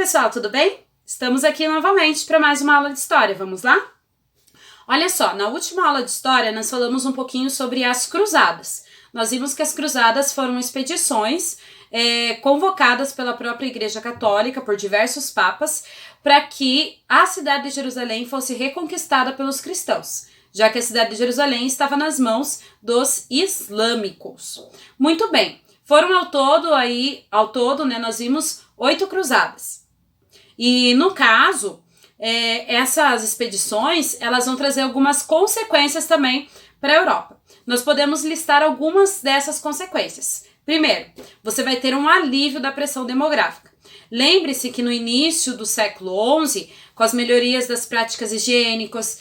pessoal, tudo bem? Estamos aqui novamente para mais uma aula de história, vamos lá? Olha só, na última aula de história nós falamos um pouquinho sobre as cruzadas. Nós vimos que as cruzadas foram expedições convocadas pela própria Igreja Católica por diversos papas para que a cidade de Jerusalém fosse reconquistada pelos cristãos, já que a cidade de Jerusalém estava nas mãos dos islâmicos. Muito bem, foram ao todo, nós vimos 8 cruzadas. E no caso, essas expedições, elas vão trazer algumas consequências também para a Europa. Nós podemos listar algumas dessas consequências. Primeiro, você vai ter um alívio da pressão demográfica. Lembre-se que no início do século XI, com as melhorias das práticas higiênicas,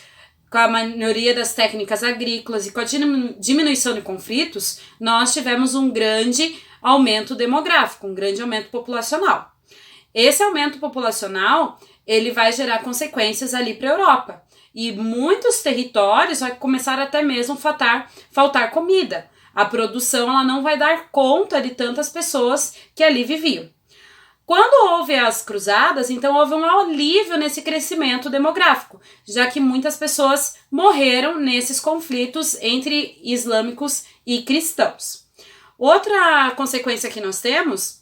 com a melhoria das técnicas agrícolas e com a diminuição de conflitos, nós tivemos um grande aumento demográfico, um grande aumento populacional. Esse aumento populacional, ele vai gerar consequências ali para a Europa. E muitos territórios vai começar até mesmo a faltar comida. A produção ela não vai dar conta de tantas pessoas que ali viviam. Quando houve as cruzadas, então houve um alívio nesse crescimento demográfico, já que muitas pessoas morreram nesses conflitos entre islâmicos e cristãos. Outra consequência que nós temos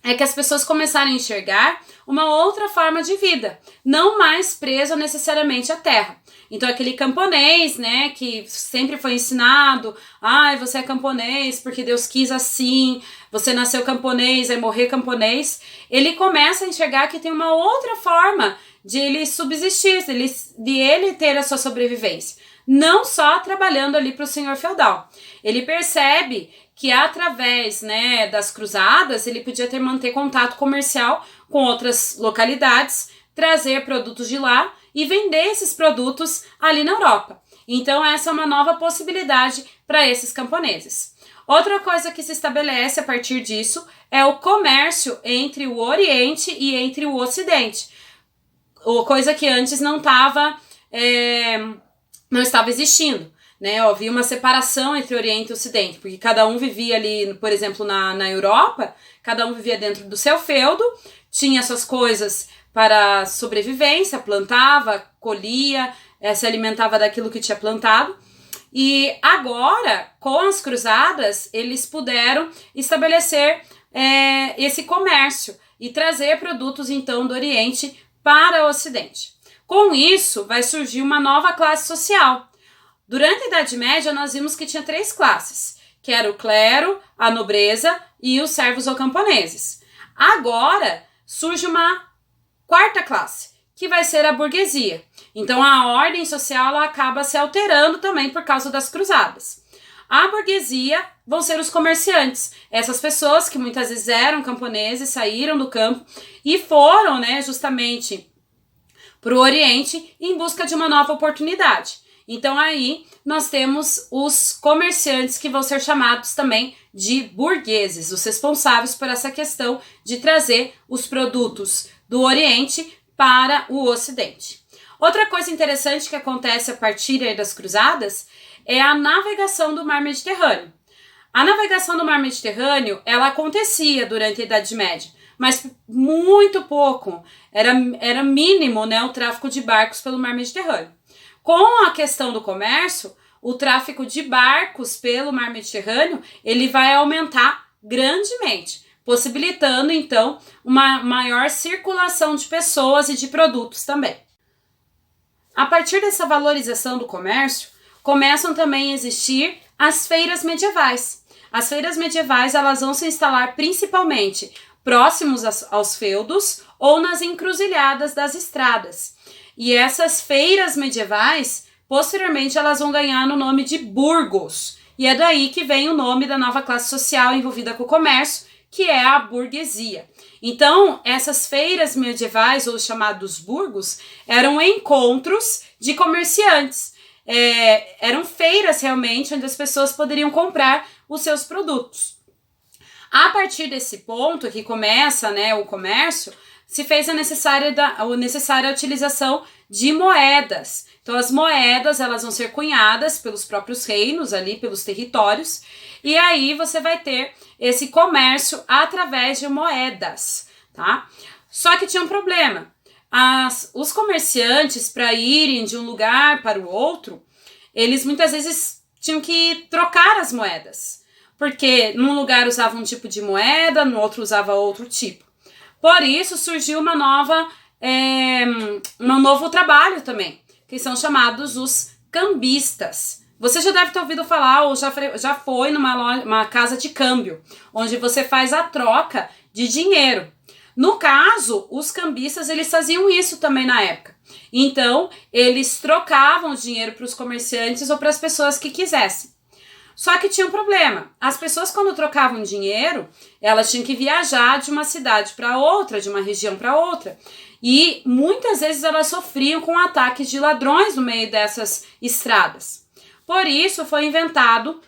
é que as pessoas começaram a enxergar uma outra forma de vida, não mais presa necessariamente à terra. Então aquele camponês, né, que sempre foi ensinado, você é camponês porque Deus quis assim, você nasceu camponês, vai morrer camponês, ele começa a enxergar que tem uma outra forma de ele subsistir, de ele ter a sua sobrevivência, não só trabalhando ali para o senhor feudal. Ele percebe que através, das cruzadas, ele podia manter contato comercial com outras localidades, trazer produtos de lá e vender esses produtos ali na Europa. Então essa é uma nova possibilidade para esses camponeses. Outra coisa que se estabelece a partir disso é o comércio entre o Oriente e entre o Ocidente, coisa que antes não estava existindo. Havia uma separação entre Oriente e Ocidente, porque cada um vivia ali, por exemplo, na Europa, cada um vivia dentro do seu feudo, tinha suas coisas para sobrevivência, plantava, colhia, se alimentava daquilo que tinha plantado. E agora, com as cruzadas, eles puderam estabelecer esse comércio e trazer produtos, então, do Oriente para o Ocidente. Com isso, vai surgir uma nova classe social. Durante a Idade Média, nós vimos que tinha 3 classes, que era o clero, a nobreza e os servos ou camponeses. Agora, surge uma 4ª classe, que vai ser a burguesia. Então, a ordem social ela acaba se alterando também por causa das cruzadas. A burguesia vão ser os comerciantes, essas pessoas que muitas vezes eram camponeses, saíram do campo e foram, justamente para o Oriente em busca de uma nova oportunidade. Então aí nós temos os comerciantes que vão ser chamados também de burgueses, os responsáveis por essa questão de trazer os produtos do Oriente para o Ocidente. Outra coisa interessante que acontece a partir das cruzadas é a navegação do Mar Mediterrâneo. A navegação do Mar Mediterrâneo, ela acontecia durante a Idade Média, mas muito pouco, era mínimo, o tráfego de barcos pelo Mar Mediterrâneo. Com a questão do comércio, o tráfego de barcos pelo Mar Mediterrâneo, ele vai aumentar grandemente, possibilitando, então, uma maior circulação de pessoas e de produtos também. A partir dessa valorização do comércio, começam também a existir as feiras medievais. As feiras medievais elas vão se instalar principalmente próximos aos feudos ou nas encruzilhadas das estradas. E essas feiras medievais, posteriormente, elas vão ganhar no nome de burgos. E é daí que vem o nome da nova classe social envolvida com o comércio, que é a burguesia. Então, essas feiras medievais, ou chamados burgos, eram encontros de comerciantes. Eram feiras, realmente, onde as pessoas poderiam comprar os seus produtos. A partir desse ponto que começa, o comércio, se fez a necessária utilização de moedas. Então, as moedas elas vão ser cunhadas pelos próprios reinos, ali pelos territórios, e aí você vai ter esse comércio através de moedas, tá? Só que tinha um problema. Os comerciantes, para irem de um lugar para o outro, eles muitas vezes tinham que trocar as moedas. Porque num lugar usava um tipo de moeda, no outro usava outro tipo. Por isso surgiu um novo trabalho também, que são chamados os cambistas. Você já deve ter ouvido falar ou já foi numa casa de câmbio, onde você faz a troca de dinheiro. No caso, os cambistas, eles faziam isso também na época. Então, eles trocavam o dinheiro para os comerciantes ou para as pessoas que quisessem. Só que tinha um problema. As pessoas, quando trocavam dinheiro, elas tinham que viajar de uma cidade para outra, de uma região para outra. E muitas vezes elas sofriam com ataques de ladrões no meio dessas estradas. Por isso foi inventado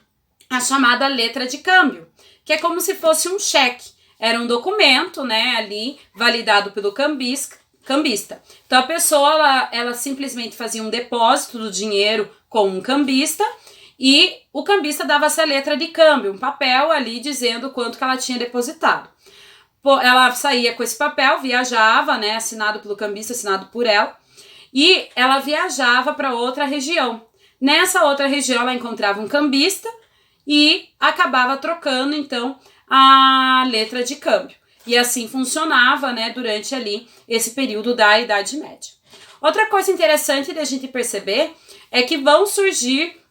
a chamada letra de câmbio, que é como se fosse um cheque. Era um documento, né, ali validado pelo cambista. Então a pessoa ela simplesmente fazia um depósito do dinheiro com um cambista e o cambista dava essa letra de câmbio, um papel ali dizendo quanto que ela tinha depositado. Ela saía com esse papel, viajava, né, assinado pelo cambista, assinado por ela, e ela viajava para outra região. Nessa outra região ela encontrava um cambista e acabava trocando então a letra de câmbio. E assim funcionava, né, durante ali esse período da Idade Média. Outra coisa interessante da gente perceber é que vão surgir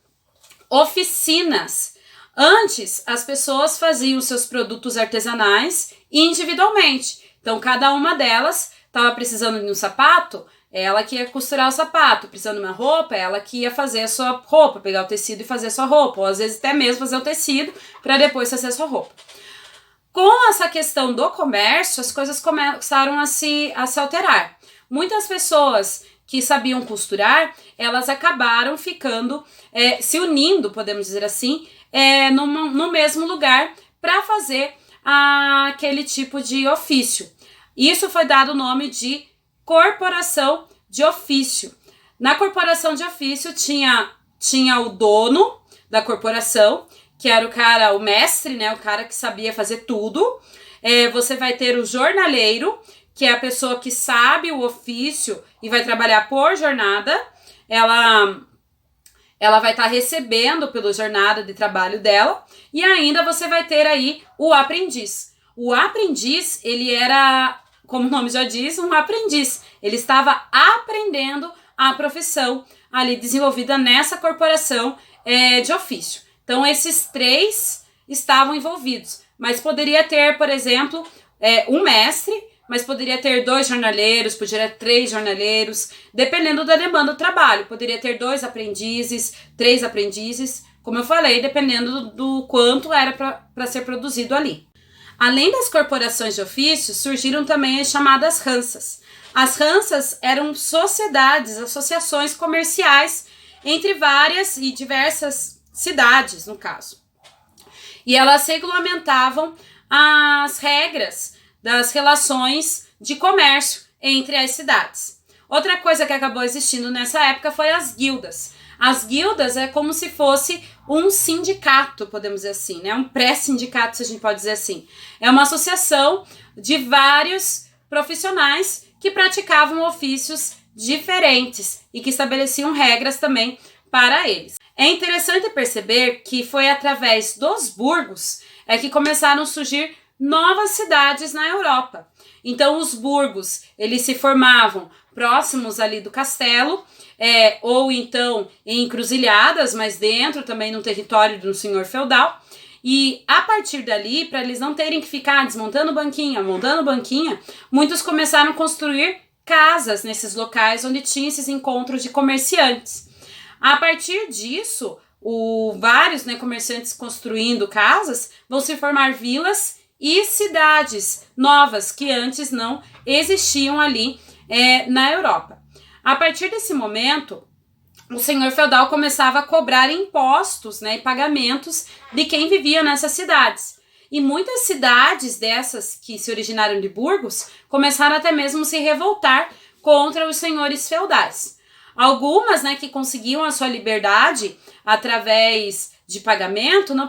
oficinas. Antes, as pessoas faziam seus produtos artesanais individualmente. Então, cada uma delas estava precisando de um sapato, ela que ia costurar o sapato, precisando de uma roupa, ela que ia fazer a sua roupa, pegar o tecido e fazer a sua roupa, ou às vezes até mesmo fazer o tecido para depois fazer a sua roupa. Com essa questão do comércio, as coisas começaram a se alterar. Muitas pessoas que sabiam costurar, elas acabaram ficando, se unindo, podemos dizer assim, no mesmo lugar para fazer aquele tipo de ofício. Isso foi dado o nome de corporação de ofício. Na corporação de ofício tinha o dono da corporação, que era o mestre, né, o cara que sabia fazer tudo. Você vai ter o jornaleiro, que é a pessoa que sabe o ofício e vai trabalhar por jornada. Ela vai estar recebendo pela jornada de trabalho dela. E ainda você vai ter aí o aprendiz. O aprendiz, ele era, como o nome já diz, um aprendiz. Ele estava aprendendo a profissão ali desenvolvida nessa corporação de ofício. Então, esses três estavam envolvidos. Mas poderia ter, por exemplo, um mestre, mas poderia ter 2 jornaleiros, poderia ter 3 jornaleiros, dependendo da demanda do trabalho. Poderia ter 2 aprendizes, 3 aprendizes, como eu falei, dependendo do quanto era para ser produzido ali. Além das corporações de ofício, surgiram também as chamadas ranças. As ranças eram sociedades, associações comerciais entre várias e diversas cidades, no caso. E elas regulamentavam as regras das relações de comércio entre as cidades. Outra coisa que acabou existindo nessa época foi as guildas. As guildas é como se fosse um sindicato, podemos dizer assim, né? Um pré-sindicato, se a gente pode dizer assim. É uma associação de vários profissionais que praticavam ofícios diferentes e que estabeleciam regras também para eles. É interessante perceber que foi através dos burgos que começaram a surgir novas cidades na Europa. Então, os burgos, eles se formavam próximos ali do castelo, ou então em encruzilhadas, mas dentro também no território de um senhor feudal. E a partir dali, para eles não terem que ficar desmontando banquinha, montando banquinha, muitos começaram a construir casas nesses locais onde tinha esses encontros de comerciantes. A partir disso, vários comerciantes construindo casas vão se formar vilas e cidades novas que antes não existiam ali na Europa. A partir desse momento, o senhor feudal começava a cobrar impostos, e pagamentos de quem vivia nessas cidades. E muitas cidades dessas que se originaram de burgos começaram até mesmo a se revoltar contra os senhores feudais. Algumas, né, que conseguiam a sua liberdade através de pagamento não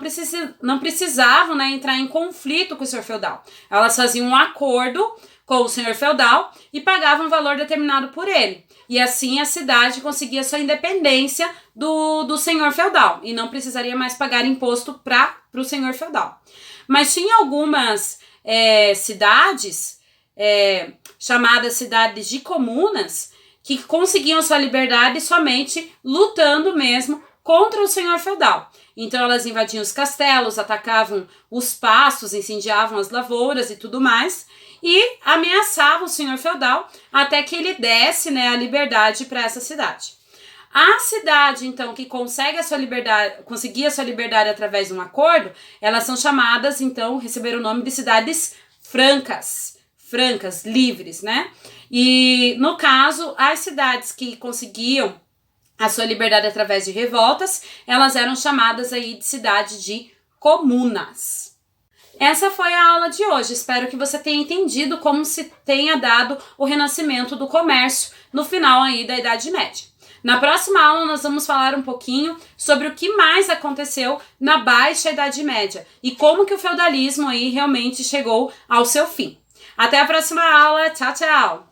precisavam, né, entrar em conflito com o senhor feudal. Elas faziam um acordo com o senhor feudal e pagavam um valor determinado por ele. E assim a cidade conseguia sua independência do senhor feudal e não precisaria mais pagar imposto para o senhor feudal. Mas tinha algumas cidades, chamadas cidades de comunas, que conseguiam sua liberdade somente lutando mesmo contra o senhor feudal. Então elas invadiam os castelos, atacavam os pastos, incendiavam as lavouras e tudo mais, e ameaçavam o senhor feudal até que ele desse, né, a liberdade para essa cidade. A cidade, então, que conseguia a sua liberdade através de um acordo, elas são chamadas, então, receberam o nome de cidades francas, livres, né? E, no caso, as cidades que conseguiam a sua liberdade através de revoltas, elas eram chamadas aí de cidade de comunas. Essa foi a aula de hoje. Espero que você tenha entendido como se tenha dado o renascimento do comércio no final aí da Idade Média. Na próxima aula nós vamos falar um pouquinho sobre o que mais aconteceu na Baixa Idade Média e como que o feudalismo aí realmente chegou ao seu fim. Até a próxima aula. Tchau, tchau!